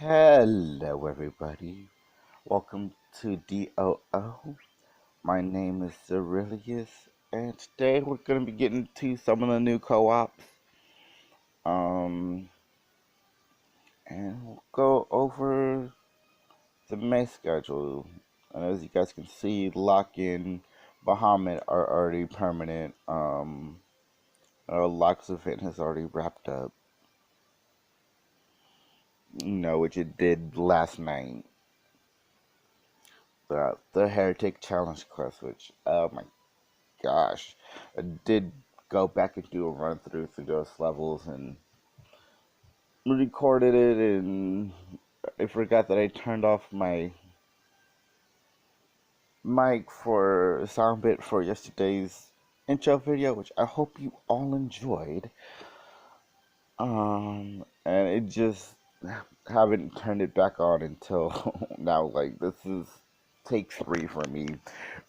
Hello, everybody. Welcome to DOO. My name is Aurelius, and today we're going to be getting to some of the new co-ops. Um, and we'll go over the May schedule. And as you guys can see, Lock-in, Bahamut are already permanent. Lock's event has already wrapped up. Which it did last night. The Heretic Challenge quest, which, oh my gosh, I did go back and do a run through those levels and recorded it, and I forgot that I turned off my mic for sound bit for yesterday's intro video, which I hope you all enjoyed. And it just haven't turned it back on until now. Like, this is take 3 for me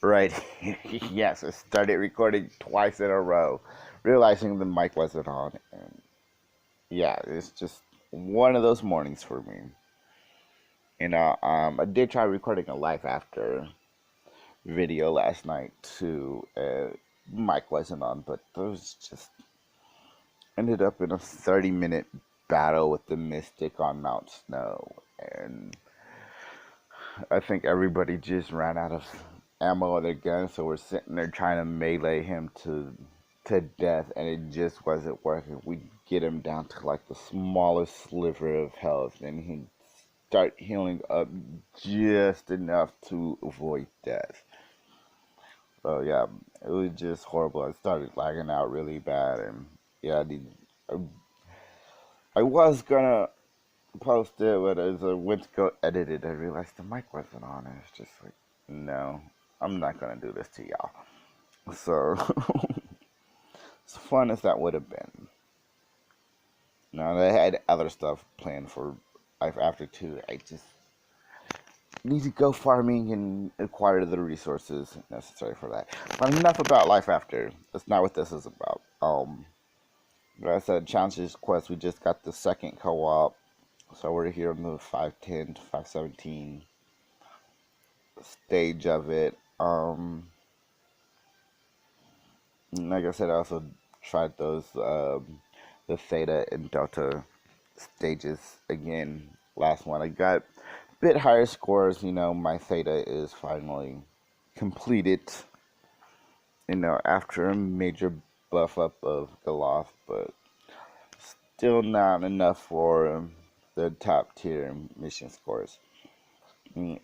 right here. Yes, I started recording twice in a row, realizing the mic wasn't on, and yeah, it's just one of those mornings for me. I did try recording a live after video last night too. Mic wasn't on, but those just ended up in a 30-minute battle with the Mystic on Mount Snow, and I think everybody just ran out of ammo on their guns, so we're sitting there trying to melee him to death, and it just wasn't working. We get him down to like the smallest sliver of health, and he'd start healing up just enough to avoid death. So yeah, it was just horrible. I started lagging out really bad, and yeah, I was gonna post it, but as I went to go edit it, I realized the mic wasn't on. And it's just like, no, I'm not gonna do this to y'all. So, as fun as that would have been. Now, they had other stuff planned for Life After 2. I just need to go farming and acquire the resources necessary for that. But enough about Life After. That's not what this is about. Like I said, Challenges Quest, we just got the second co-op. So we're here on the 510 to 517 stage of it. Like I said, I also tried those the Theta and Delta stages again. Last one, I got a bit higher scores. My Theta is finally completed. After a major buff up of Galoth, but still not enough for the top tier mission scores.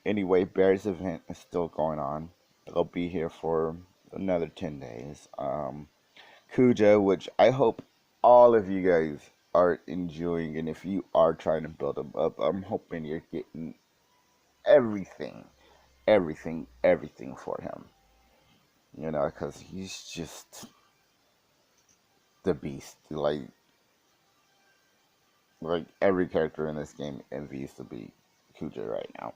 Anyway, Bear's event is still going on. It'll be here for another 10 days. Kuja, which I hope all of you guys are enjoying, and if you are trying to build him up, I'm hoping you're getting everything for him. Because he's just the beast. Like every character in this game envies to be Kuja right now.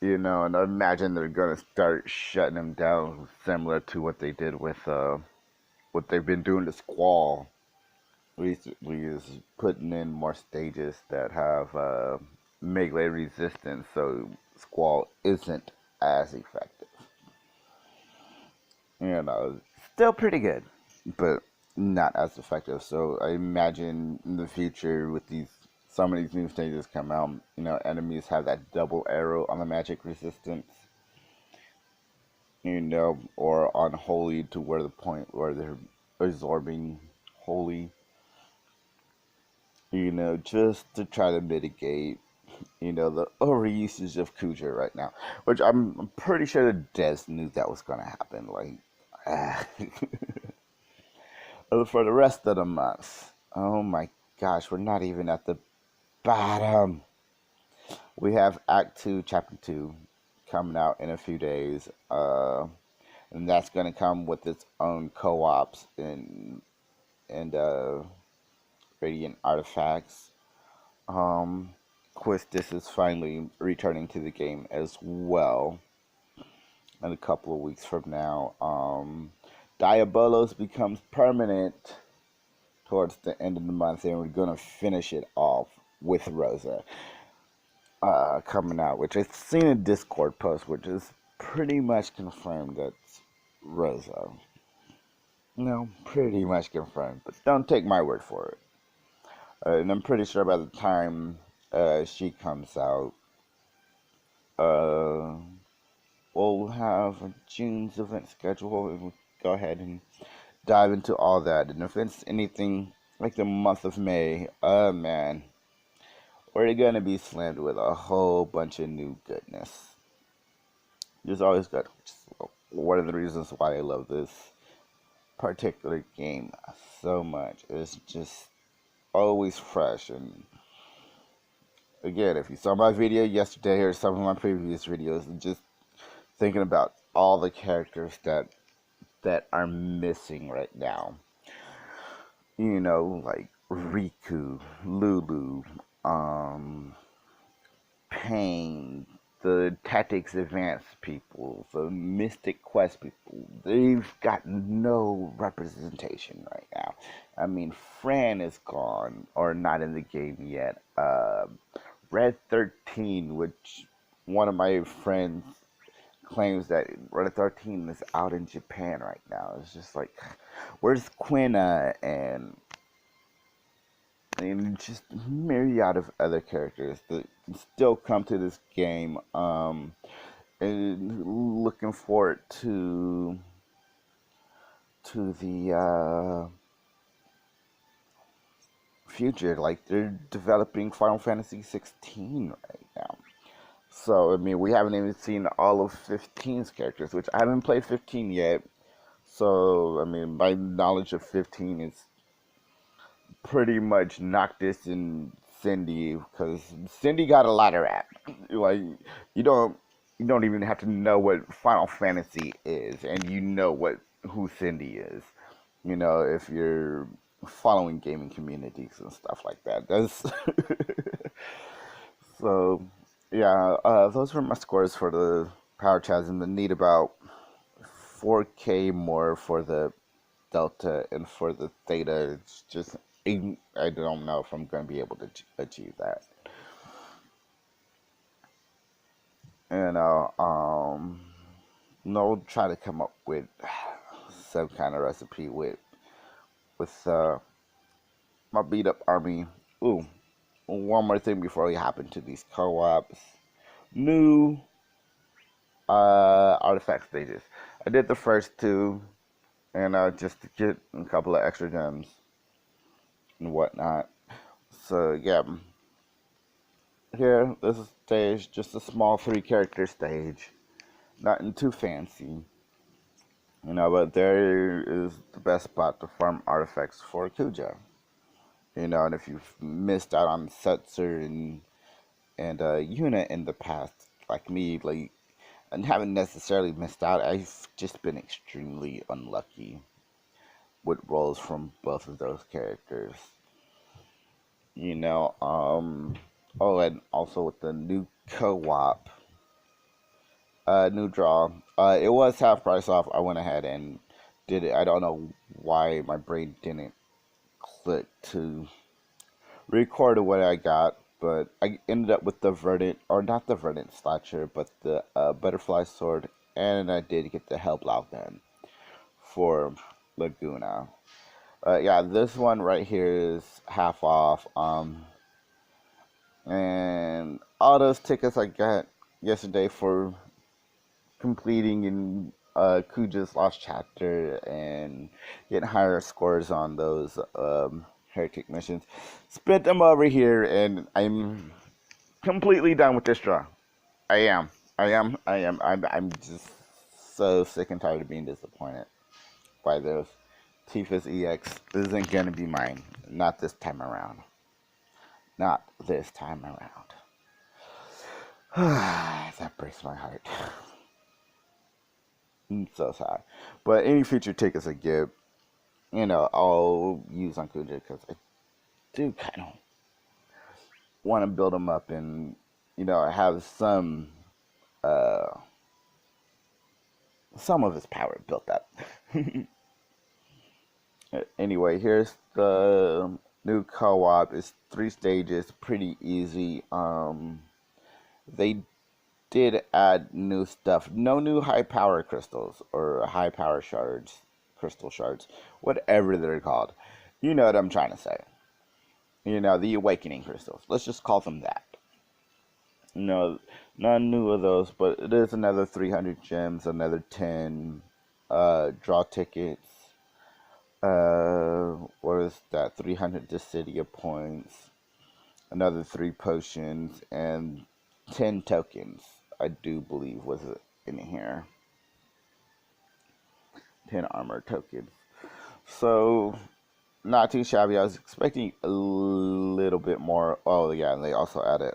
And I imagine they're gonna start shutting him down, similar to what they did with what they've been doing to Squall recently, is putting in more stages that have melee resistance, so Squall isn't as effective. Still pretty good, but not as effective. So I imagine in the future, with some of these new stages come out, enemies have that double arrow on the magic resistance, or on holy, to where the point where they're absorbing holy, just to try to mitigate, the overusage of Kuja right now, which I'm pretty sure the devs knew that was going to happen. For the rest of the month, oh my gosh, we're not even at the bottom. We have Act 2, Chapter 2 coming out in a few days, and that's going to come with its own co-ops and Radiant Artifacts. Quistis is finally returning to the game as well in a couple of weeks from now. Diabolos becomes permanent towards the end of the month, and we're going to finish it off with Rosa. coming out, which I've seen a Discord post, which is pretty much confirmed that's Rosa. No, pretty much confirmed, but don't take my word for it. And I'm pretty sure by the time she comes out, uh, we'll have June's event schedule, and we'll go ahead and dive into all that. And if it's anything like the month of May, man, we're gonna be slammed with a whole bunch of new goodness. There's always good. One of the reasons why I love this particular game so much is just always fresh. And again, if you saw my video yesterday or some of my previous videos, just thinking about all the characters that are missing right now. You know, like Riku, Lulu, Pain, the Tactics Advanced people, the Mystic Quest people. They've got no representation right now. I mean, Fran is gone, or not in the game yet. Red 13, which one of my friends claims that Red 13 is out in Japan right now. It's just like, where's Quina and just myriad of other characters that can still come to this game. And looking forward to the future. Like they're developing Final Fantasy 16 right now. So I mean, we haven't even seen all of 15's characters, which I haven't played 15 yet. So I mean, my knowledge of 15 is pretty much Noctis and Cindy, because Cindy got a lot of rap. Like you don't you don't even have to know what Final Fantasy is, and you know what who Cindy is. You know, if you're following gaming communities and stuff like that. That's so. Yeah, those were my scores for the Power Chasm. I need about 4K more for the Delta, and for the Theta, it's just I don't know if I'm going to be able to achieve that. And no, try to come up with some kind of recipe with my beat up army. Ooh, one more thing before we hop into these co-ops. New artifact stages. I did the first two, and just to get a couple of extra gems and whatnot. So yeah, here this is stage, just a small 3 character stage, nothing too fancy, you know. But there is the best spot to farm artifacts for Kuja, you know. And if you've missed out on Setzer and Yuna in the past, like me, like and haven't necessarily missed out, I've just been extremely unlucky with rolls from both of those characters. You know, oh, and also with the new co-op, new draw, it was half price off. I went ahead and did it. I don't know why my brain didn't click to record what I got, but I ended up with the Verdant, or not the Verdant Slasher, but the Butterfly Sword, and I did get the Hellblow gun for Laguna. Yeah, this one right here is half off. And all those tickets I got yesterday for completing in Kuja's Lost Chapter and getting higher scores on those Heretic missions, spent them over here, and I'm completely done with this draw. I am. I'm just so sick and tired of being disappointed by those. Tifa's EX isn't going to be mine. Not this time around. Not this time around. That breaks my heart. I'm so sad. But any future tickets I get, you know, I'll use on Kuja, because I do kind of want to build them up and, you know, have uh, some of his power built up. Anyway, here's the new co-op. It's 3 stages, pretty easy. they did add new stuff. No new high power crystals or high power shards, crystal shards, whatever they're called. You know what I'm trying to say. The awakening crystals. Let's just call them that. No, none new of those, but it is another 300 gems, another 10 draw tickets. What is that? 300 Dissidia points, another 3 potions, and 10 tokens, I do believe was in here. 10 armor tokens. So, not too shabby. I was expecting a little bit more. Oh, yeah, and they also added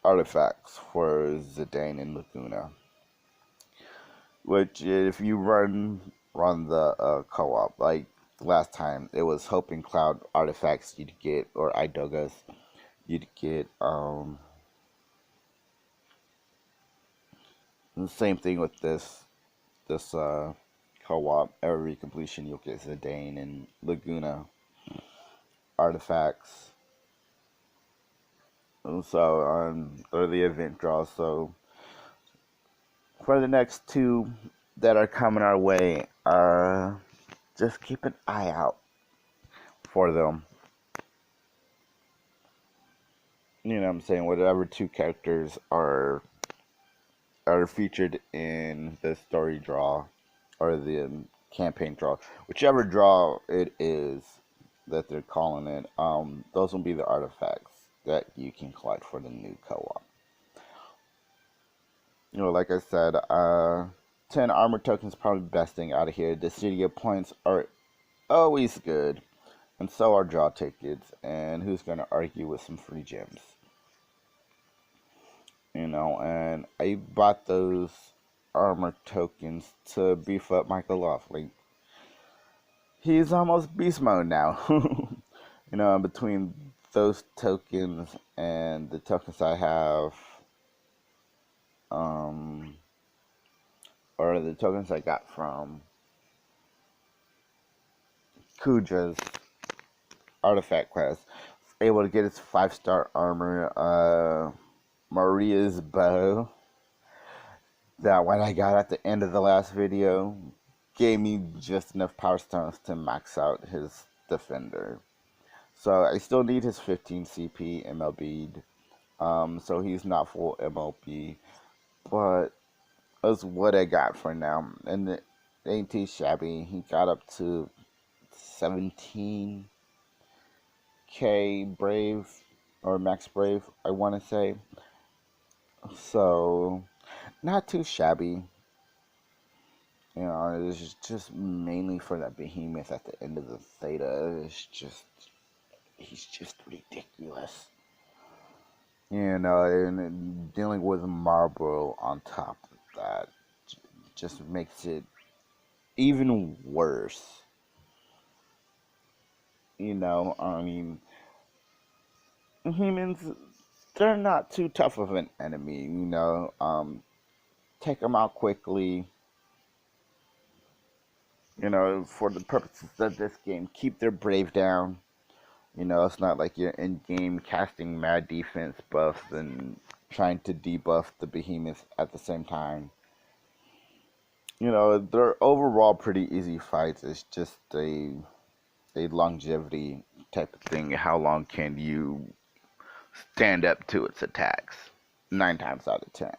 artifacts for Zidane and Laguna. Which, if you run the co-op, like last time, it was Hoping Cloud artifacts you'd get, or Idogas. You'd get, the same thing with this co-op. Every completion you'll get Zidane and Laguna artifacts. And so or the event draw. So for the next 2 that are coming our way, just keep an eye out for them. You know what I'm saying? Whatever 2 characters are featured in the story draw or the campaign draw, whichever draw it is that they're calling it, those will be the artifacts that you can collect for the new co-op. Like I said, 10 armor tokens is probably the best thing out of here. The Dissidia points are always good, and so are draw tickets, and who's going to argue with some free gems? And I bought those armor tokens to beef up Michael Laughlin. He's almost beast mode now. Between those tokens and the tokens I have, or the tokens I got from Kuja's artifact quest, able to get his 5-star armor, Maria's bow, that one I got at the end of the last video, gave me just enough power stones to max out his defender. So I still need his 15 CP MLB, so he's not full MLB, but that's what I got for now, and it ain't too shabby. He got up to 17k Brave, or Max Brave, I want to say. So, not too shabby. It's just mainly for that behemoth at the end of the theta. He's just ridiculous. And dealing with Marlboro on top of that just makes it even worse. Humans, they're not too tough of an enemy, take them out quickly, for the purposes of this game. Keep their brave down. It's not like you're in-game casting mad defense buffs and trying to debuff the behemoth at the same time. They're overall pretty easy fights. It's just a longevity type of thing. How long can you stand up to its attacks? 9 times out of 10.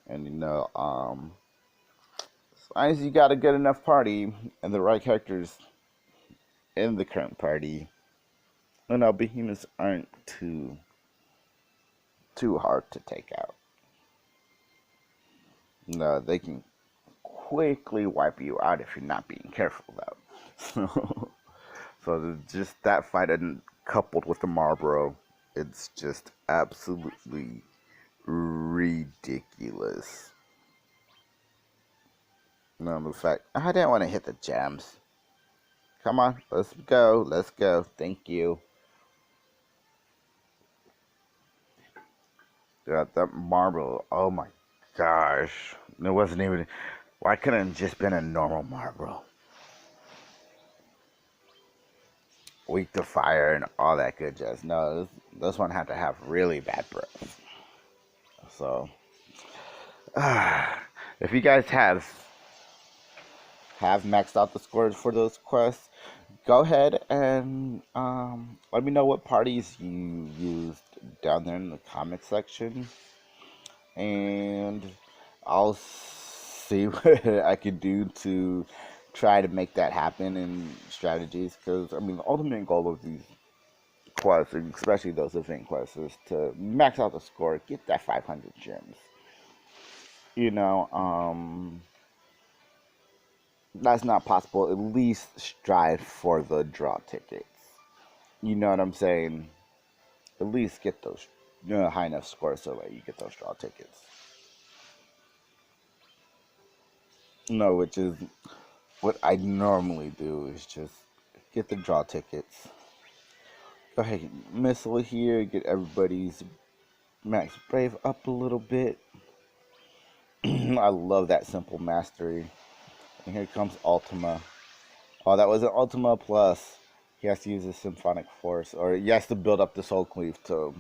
And as long as you got a good enough party and the right characters in the current party, behemoths aren't too hard to take out. They can quickly wipe you out if you're not being careful, though. So just that fight, and coupled with the Marlboro, it's just absolutely ridiculous. In fact, I didn't want to hit the gems. Come on, let's go. Thank you. Got that Marlboro. Oh my gosh. It wasn't even. Why couldn't it just been a normal Marlboro? Weak to fire and all that good jazz. No, this one had to have really bad breath. So, if you guys have maxed out the scores for those quests, go ahead and let me know what parties you used down there in the comment section, and I'll see what I can do to try to make that happen in strategies. Because I mean, the ultimate goal of these quests, especially those event quests, is to max out the score, get that 500 gems. You know, that's not possible. At least strive for the draw tickets. You know what I'm saying? At least get those high enough scores so that you get those draw tickets. No, which is what I normally do is just get the draw tickets. Go ahead, missile here, get everybody's max brave up a little bit. I love that simple mastery. And here comes Ultima. Oh, that was an Ultima plus. He has to use a symphonic force, or he has to build up the soul cleave to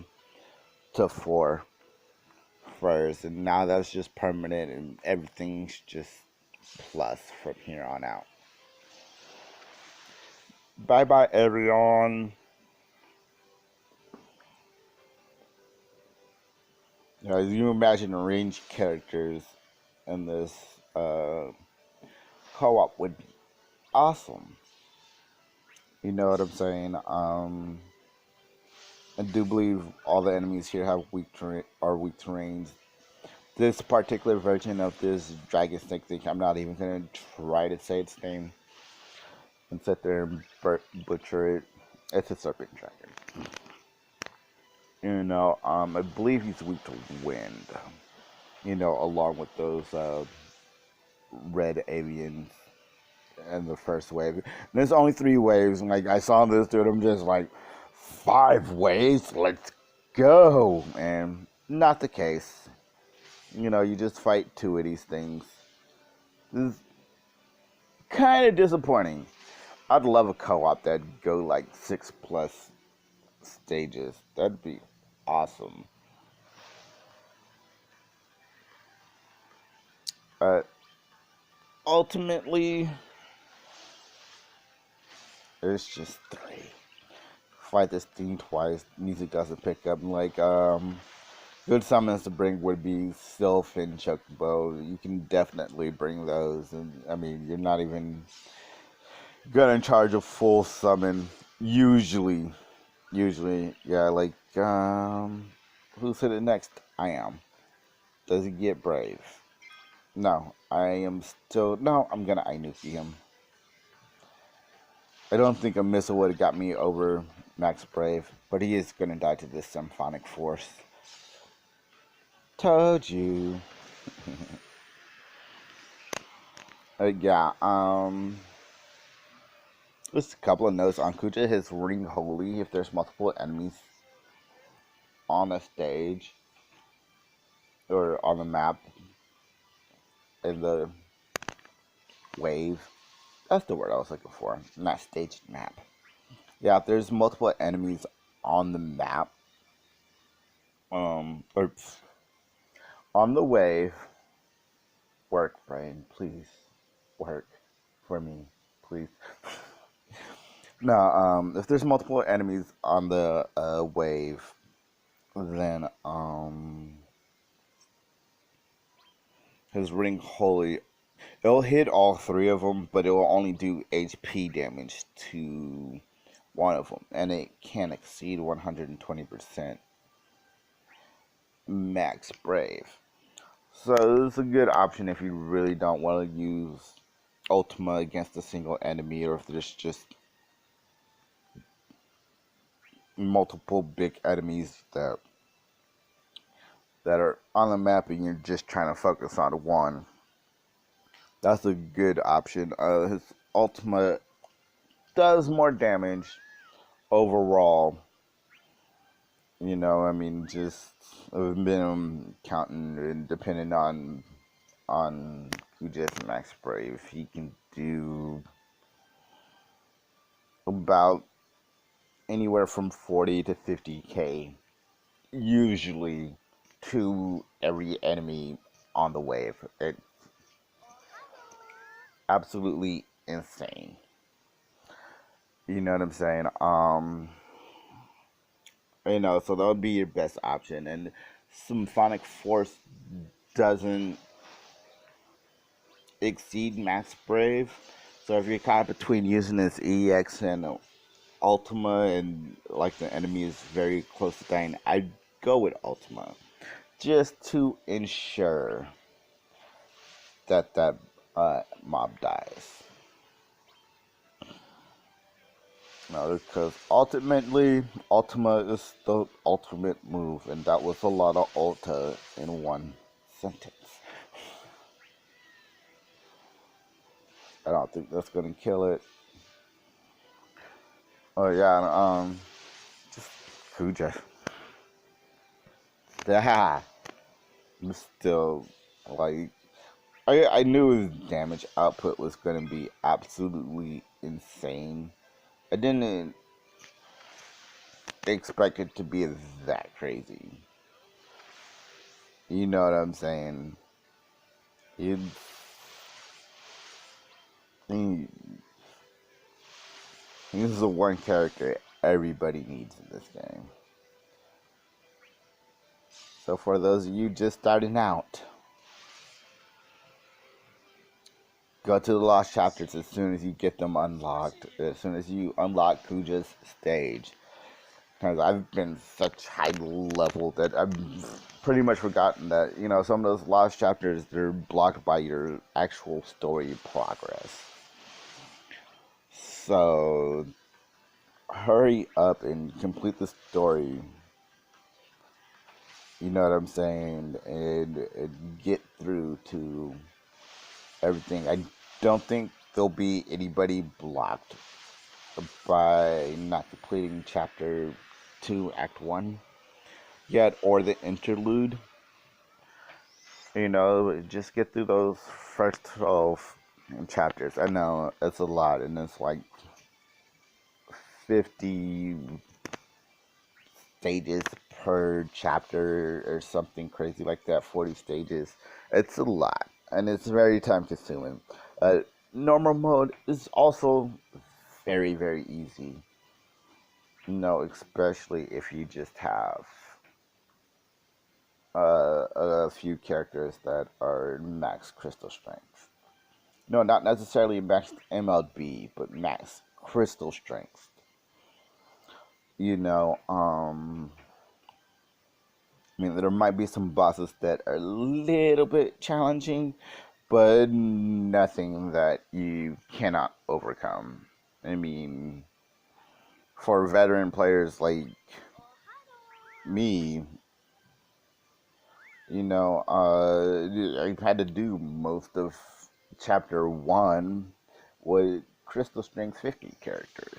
4 first, and now that's just permanent, and everything's just plus from here on out. Bye bye, everyone. As you imagine ranged characters in this co-op would be awesome. You know what I'm saying? I do believe all the enemies here have weak terrains. This particular version of this dragon snake thing, I'm not even gonna try to say its name and sit there and butcher it. It's a serpent dragon. You know, I believe he's weak to wind. You know, along with those red aliens in the first wave. And there's only 3 waves, and like I saw this dude, I'm just like, 5 waves? Let's go! And not the case. You know, you just fight 2 of these things. This is kind of disappointing. I'd love a co-op that'd go like 6 plus stages. That'd be awesome. Ultimately, it's just 3. Fight this thing twice. Music doesn't pick up. Like, good summons to bring would be Sylph and Chocobo. You can definitely bring those. And I mean, you're not even gonna charge a full summon. Usually, yeah. Like, who's hit it next? I am. Does he get brave? No, I am still. No, I'm gonna Ainuki him. I don't think a missile would have got me over Max Brave, but he is gonna die to this symphonic force. Told you. Yeah, just a couple of notes on Kuja. His Ring Holy, if there's multiple enemies on a stage or on the map in the wave, that's the word I was looking for. Not stage, map. Yeah, if there's multiple enemies on the map, or on the wave, work, brain, please. Work for me, please. No, if there's multiple enemies on the wave, then his Ring Holy, it'll hit all 3 of them, but it will only do HP damage to one of them, and it can't exceed 120% max brave. So it's a good option if you really don't want to use Ultima against a single enemy, or if there's just multiple big enemies that are on the map and you're just trying to focus on one. That's a good option. His Ultima does more damage overall. You know, I mean, just minimum counting and depending on Kuja's max brave, he can do about anywhere from 40 to 50k usually to every enemy on the wave. It's absolutely insane. You know what I'm saying? So that would be your best option. And Symphonic Force doesn't exceed Max Brave. So if you're caught between using this EX and Ultima and like the enemy is very close to dying, I'd go with Ultima. Just to ensure that mob dies. No, because ultimately, Ultima is the ultimate move, and that was a lot of Ulta in one sentence. I don't think that's gonna kill it. Oh yeah, just Kuja. Yeah, I'm still like I knew his damage output was gonna be absolutely insane. I didn't expect it to be that crazy. You know what I'm saying? He, he, he's the one character everybody needs in this game. So for those of you just starting out, go to the lost chapters as soon as you get them unlocked. As soon as you unlock Kuja's stage. Because I've been such high level that I've pretty much forgotten that, some of those lost chapters, they're blocked by your actual story progress. So hurry up and complete the story. You know what I'm saying? And get through to everything. I don't think there'll be anybody blocked by not completing chapter 2, act 1 yet, or the interlude. Just get through those first 12 chapters. I know it's a lot, and it's like 50 stages per chapter or something crazy like that, 40 stages. It's a lot, and it's very time consuming. Normal mode is also very, very easy. Especially if you just have a few characters that are max crystal strength. No, not necessarily max MLB, but max crystal strength. There might be some bosses that are a little bit challenging, but nothing that you cannot overcome. For veteran players like me, I've had to do most of chapter 1 with Crystal Strength 50 characters.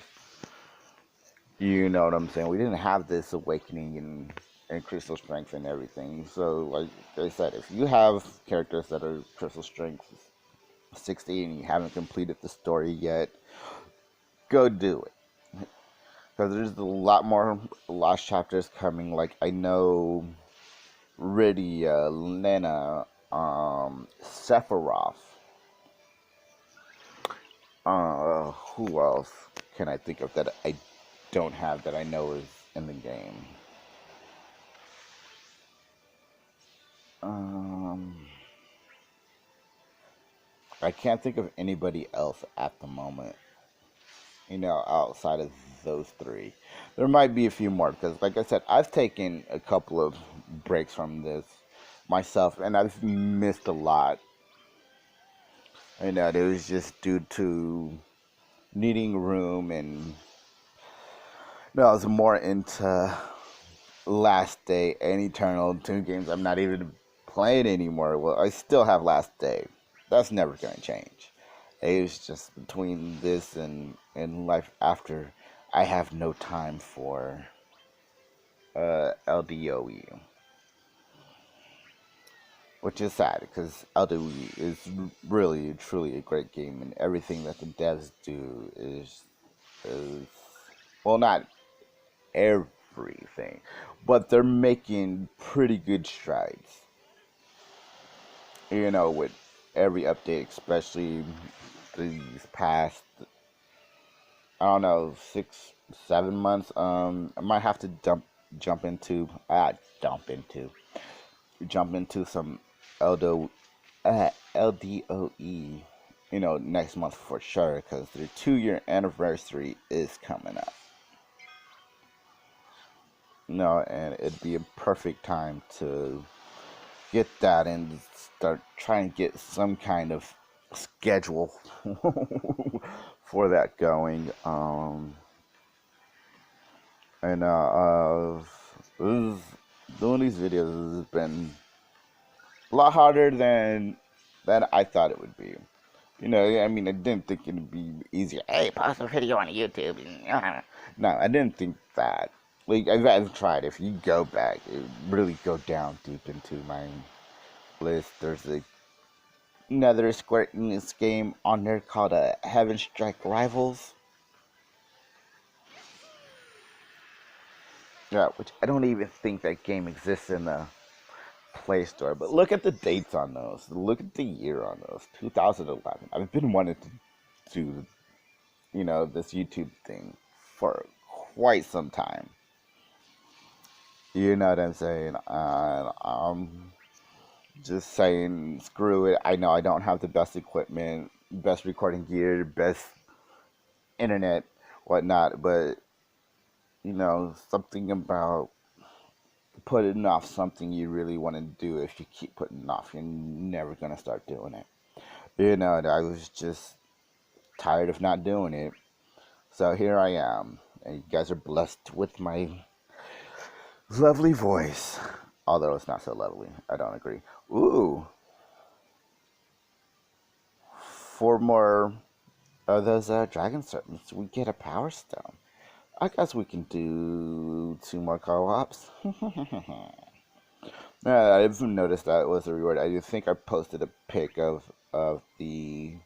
You know what I'm saying? We didn't have this awakening and Crystal Strength and everything. So, like I said, if you have characters that are Crystal Strength 60 and you haven't completed the story yet, go do it. Because there's a lot more lost chapters coming. Like, I know Rydia, Lena, Sephiroth. Who else can I think of that I don't have that I know is in the game? I can't think of anybody else at the moment, outside of those three. There might be a few more because, like I said, I've taken a couple of breaks from this myself and I've missed a lot. It was just due to needing room and I was more into Last Day and Eternal, 2 games I'm not even playing anymore. Well, I still have Last Day. That's never going to change. It's just between this and life after, I have no time for LDOE. Which is sad because LDOE is really, truly a great game, and everything that the devs do is well, not everything. free thing, but they're making pretty good strides. With every update, especially these past, I don't know, 6, 7 months. I might have to jump into jump into jump into some LDO, LDOE, next month for sure, because their 2 year anniversary is coming up. And it'd be a perfect time to get that and start trying to get some kind of schedule for that going. And this doing these videos has been a lot harder than I thought it would be. I mean, I didn't think it'd be easier. Hey, post a video on YouTube. No, I didn't think that. Like, I've tried. If you go back, really go down deep into my list, there's another Square Enix game on there called Heaven Strike Rivals. Yeah, which I don't even think that game exists in the Play Store. But look at the dates on those. Look at the year on those. 2011. I've been wanting to do, this YouTube thing for quite some time. You know what I'm saying? I'm just saying, screw it. I know I don't have the best equipment, best recording gear, best internet, whatnot, but something about putting off something you really want to do. If you keep putting it off, you're never gonna start doing it. I was just tired of not doing it, so here I am, and you guys are blessed with my lovely voice, although it's not so lovely. I don't agree. Ooh, 4 more of those dragon serpents. We get a power stone. I guess we can do 2 more co-ops. I've noticed that was a reward. I think I posted a pic of the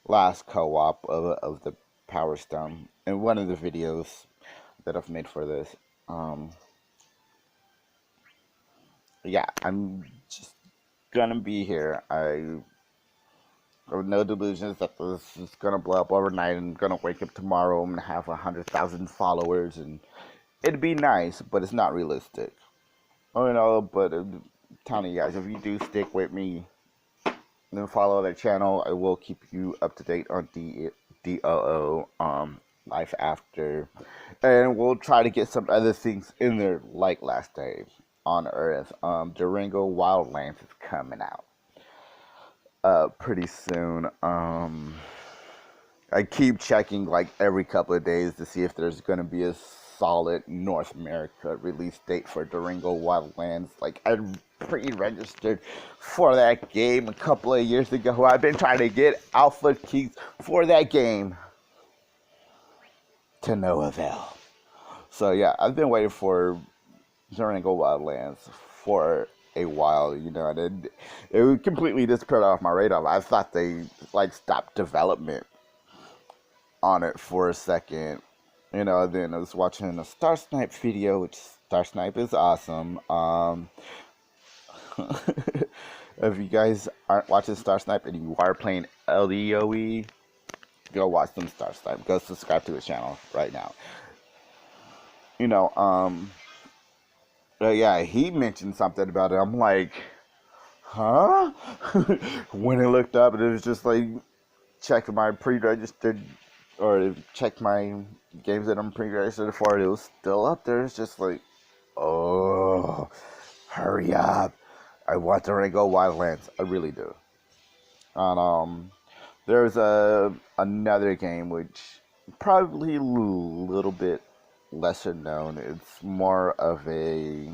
last co-op of the Power Stone in one of the videos that I've made for this. Yeah, I'm just gonna be here. I have no delusions that this is gonna blow up overnight and I'm gonna wake up tomorrow and have 100,000 followers, and it'd be nice, but it's not realistic. But I'm telling you guys, if you do stick with me and follow the channel, I will keep you up to date on DOO, Life After, and we'll try to get some other things in there like Last Day on Earth. Durango Wildlands is coming out pretty soon. I keep checking like every couple of days to see if there's gonna be a solid North America release date for Durango Wildlands. Like, I pre-registered for that game a couple of years ago. I've been trying to get alpha keys for that game to no avail. So yeah, I've been waiting for Durango Wildlands for a while, and it completely disappeared off my radar. I thought they stopped development on it for a second. Then I was watching a Star Snipe video, which Star Snipe is awesome. If you guys aren't watching Star Snipe and you are playing LDOE, go watch some Star Snipe. Go subscribe to his channel right now. Yeah, he mentioned something about it. I'm like, huh? When I looked up, it was just like, check my pre-registered, or check my games that I'm pre-registered for. It was still up there. It's just like, oh, hurry up. I want to go Wildlands. I really do. And there's another game which probably a little bit lesser known. It's more of a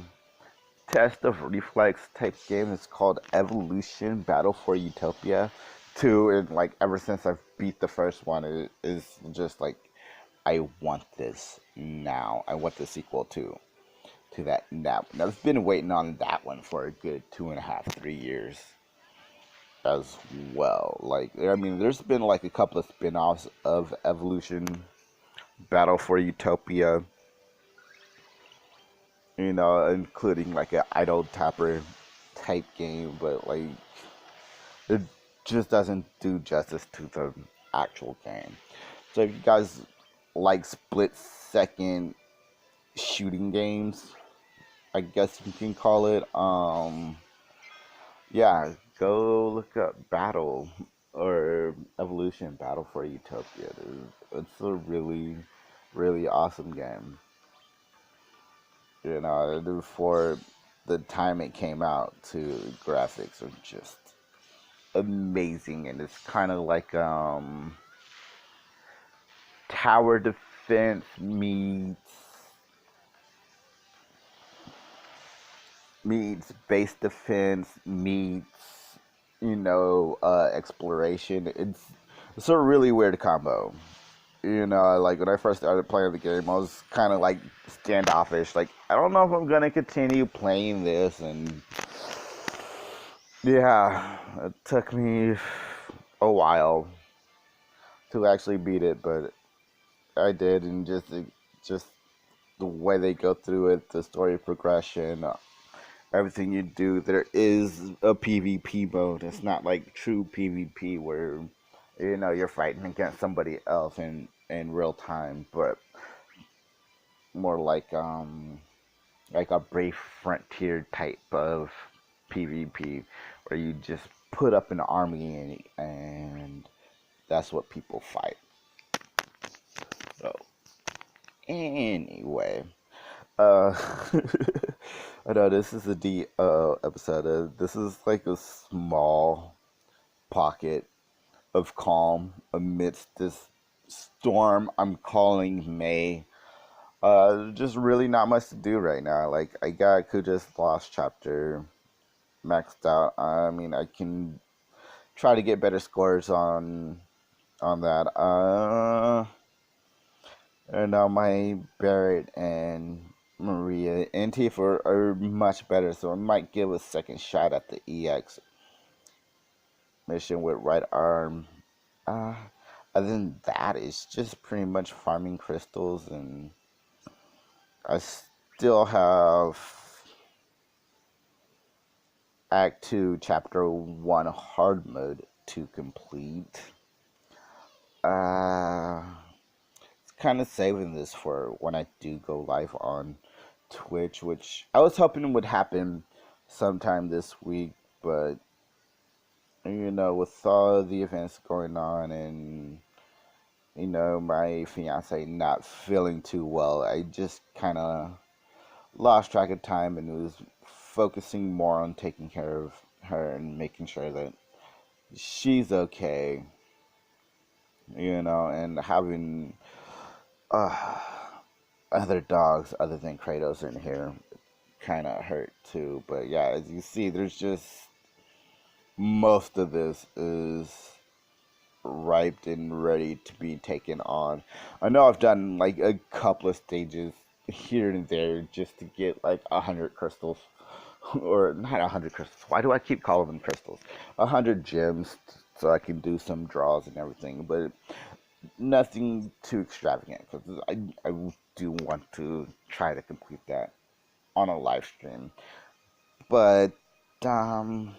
test of reflex type game. It's called Evolution Battle for Utopia 2, and ever since I've beat the first one, it is just like, I want this now. I want the sequel to that now. And I've been waiting on that one for a good 2.5, 3 years as well. There's been a couple of spin-offs of Evolution Battle for Utopia, including like an idle tapper type game, but like it just doesn't do justice to the actual game. So if you guys like split second shooting games, I guess you can call it, yeah, go look up Battle or Evolution Battle for Utopia. It's a really, really awesome game. For the time it came out, to graphics are just amazing, and it's kind of like tower defense meets base defense meets exploration. It's a really weird combo. Like when I first started playing the game, I was kind of like standoffish. Like, I don't know if I'm gonna continue playing this, and yeah, it took me a while to actually beat it, but I did, and just the way they go through it, the story progression, everything you do, there is a PvP mode. It's not like true PvP where you're fighting against somebody else in real time, but more like a brave frontier type of PvP where you just put up an army and that's what people fight. So anyway, uh, I know this is a episode. This is like a small pocket of calm amidst this storm I'm calling May. Just really not much to do right now. Like, I got Kuja's Lost chapter maxed out. I mean, I can try to get better scores on that. And now my Barrett and Maria and Tifa are much better, so I might give a second shot at the EX mission with right arm. Uh, Other than that, it's just pretty much farming crystals, and I still have Act 2, Chapter 1 hard mode to complete. It's kind of saving this for when I do go live on Twitch, which I was hoping would happen sometime this week, but with all the events going on and my fiance not feeling too well, I just kind of lost track of time and was focusing more on taking care of her and making sure that she's okay, and having uh, other dogs other than Kratos in here kind of hurt too. But yeah, as you see, there's just most of this is ripe and ready to be taken on. I know I've done like a couple of stages here and there just to get like 100 crystals, or not 100 crystals. Why do I keep calling them crystals? 100 gems, so I can do some draws and everything, but nothing too extravagant because I do want to try to complete that on a live stream. But um,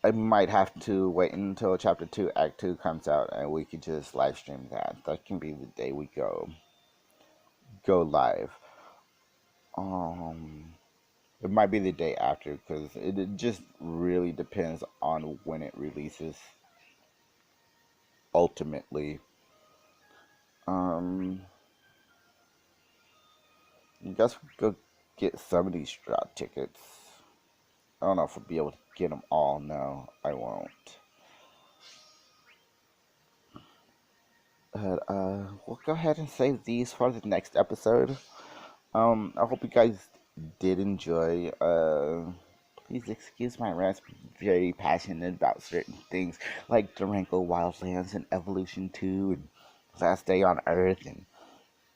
I might have to wait until Chapter 2, Act 2 comes out, and we can just live stream that. That can be the day we go live. Um, it might be the day after because it just really depends on when it releases. Ultimately, um, I guess we go get some of these drop tickets. I don't know if I'll be able to get them all. No, I won't. But we'll go ahead and save these for the next episode. I hope you guys did enjoy. Please excuse my rant. I'm very passionate about certain things like Durango Wildlands and Evolution 2 and Last Day on Earth and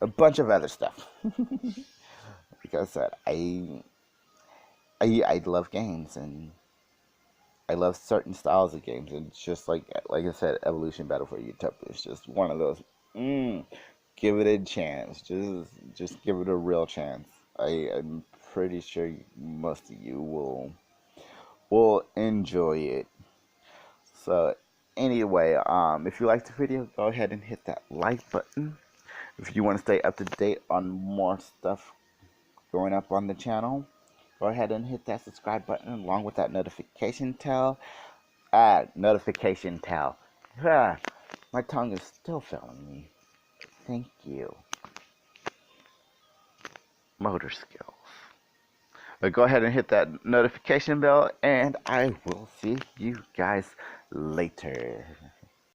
a bunch of other stuff. Like I said, I love games, and I love certain styles of games, and it's just like I said, Evolution Battle for Utopia is just one of those. give it a chance. Just give it a real chance. I'm pretty sure most of you will enjoy it. So anyway, if you liked the video, go ahead and hit that like button. If you want to stay up to date on more stuff going up on the channel, go ahead and hit that subscribe button along with that notification tell. Notification tell. Ah, my tongue is still failing me. Thank you. Motor skills. But go ahead and hit that notification bell, and I will see you guys later.